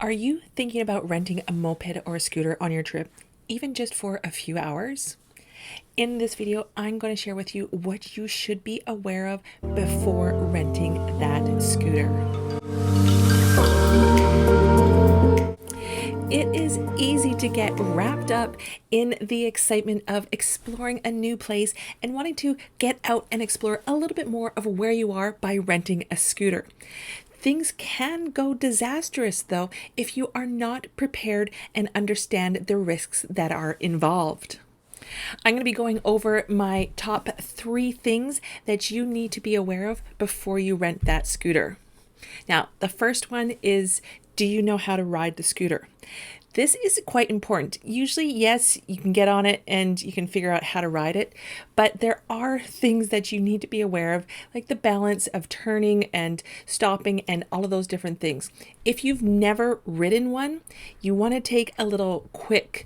Are you thinking about renting a moped or a scooter on your trip, even just for a few hours? In this video, I'm going to share with you what you should be aware of before renting that scooter. It is easy to get wrapped up in the excitement of exploring a new place and wanting to get out and explore a little bit more of where you are by renting a scooter. Things can go disastrous, though, if you are not prepared and understand the risks that are involved. I'm going to be going over my top 3 things that you need to be aware of before you rent that scooter. Now, the first one is, do you know how to ride the scooter? This is quite important. Usually, yes, you can get on it and you can figure out how to ride it, but there are things that you need to be aware of, like the balance of turning and stopping and all of those different things. If you've never ridden one, you want to take a little quick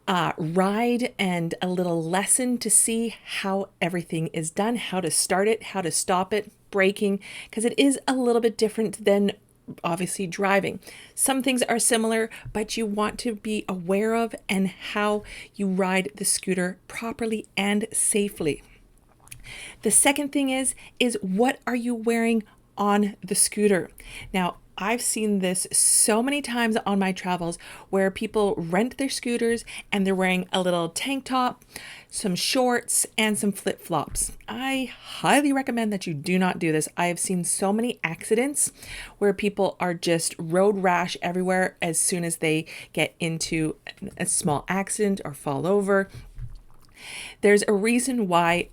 ride and a little lesson to see how everything is done, how to start it, how to stop it, braking, because it is a little bit different than obviously driving. Some things are similar, but you want to be aware of and how you ride the scooter properly and safely. The second thing is what are you wearing on the scooter? Now, I've seen this so many times on my travels where people rent their scooters and they're wearing a little tank top, some shorts, and some flip-flops. I highly recommend that you do not do this. I have seen so many accidents where people are just road rash everywhere as soon as they get into a small accident or fall over. There's a reason why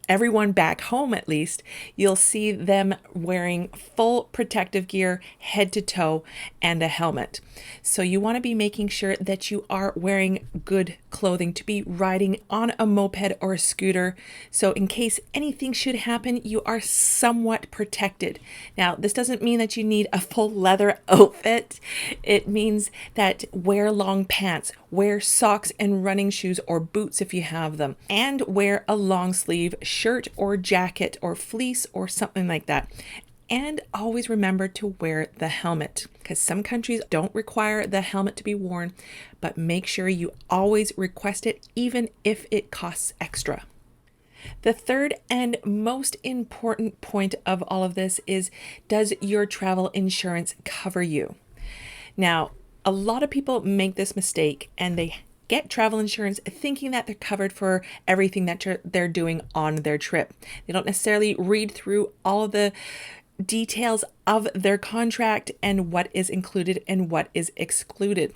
everyone back home, at least, you'll see them wearing full protective gear, head to toe, and a helmet. So you want to be making sure that you are wearing good clothing to be riding on a moped or a scooter. So in case anything should happen, you are somewhat protected. Now, this doesn't mean that you need a full leather outfit. It means that wear long pants, wear socks and running shoes or boots if you have them, and wear a long sleeve shirt or jacket or fleece or something like that. And always remember to wear the helmet, because some countries don't require the helmet to be worn, but make sure you always request it, even if it costs extra. The third and most important point of all of this is, does your travel insurance cover you? Now, a lot of people make this mistake and they get travel insurance thinking that they're covered for everything that they're doing on their trip. They don't necessarily read through all of the details of their contract and what is included and what is excluded.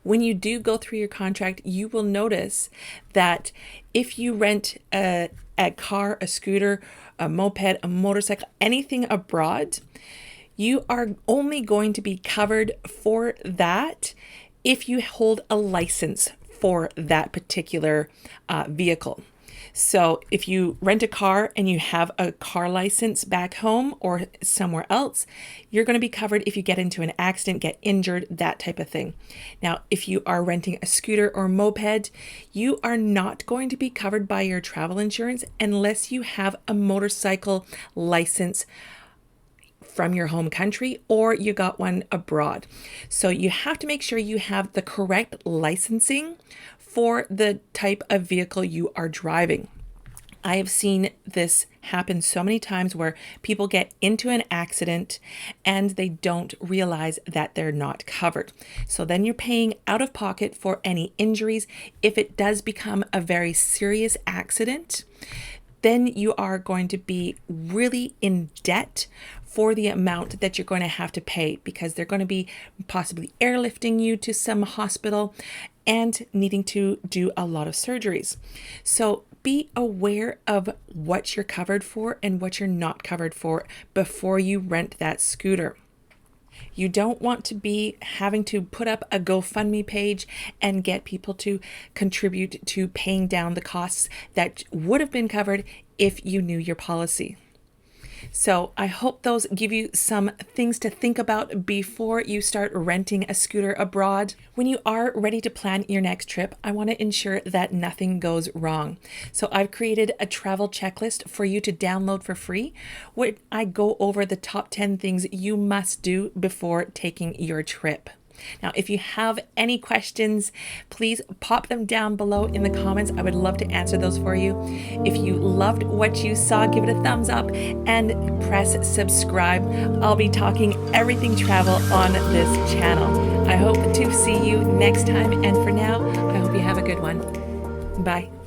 When you do go through your contract, you will notice that if you rent a car, a scooter, a moped, a motorcycle, anything abroad, you are only going to be covered for that if you hold a license for that particular vehicle. So if you rent a car and you have a car license back home or somewhere else, you're going to be covered if you get into an accident, get injured, that type of thing. Now, if you are renting a scooter or moped, you are not going to be covered by your travel insurance unless you have a motorcycle license from your home country or you got one abroad. So you have to make sure you have the correct licensing for the type of vehicle you are driving. I have seen this happen so many times where people get into an accident and they don't realize that they're not covered. So then you're paying out of pocket for any injuries. If it does become a very serious accident, then you are going to be really in debt for the amount that you're going to have to pay, because they're going to be possibly airlifting you to some hospital and needing to do a lot of surgeries. So be aware of what you're covered for and what you're not covered for before you rent that scooter. You don't want to be having to put up a GoFundMe page and get people to contribute to paying down the costs that would have been covered if you knew your policy. So I hope those give you some things to think about before you start renting a scooter abroad. When you are ready to plan your next trip, I want to ensure that nothing goes wrong. So I've created a travel checklist for you to download for free, where I go over the top 10 things you must do before taking your trip. Now, if you have any questions, please pop them down below in the comments. I would love to answer those for you. If you loved what you saw, give it a thumbs up and press subscribe. I'll be talking everything travel on this channel. I hope to see you next time. And for now, I hope you have a good one. Bye.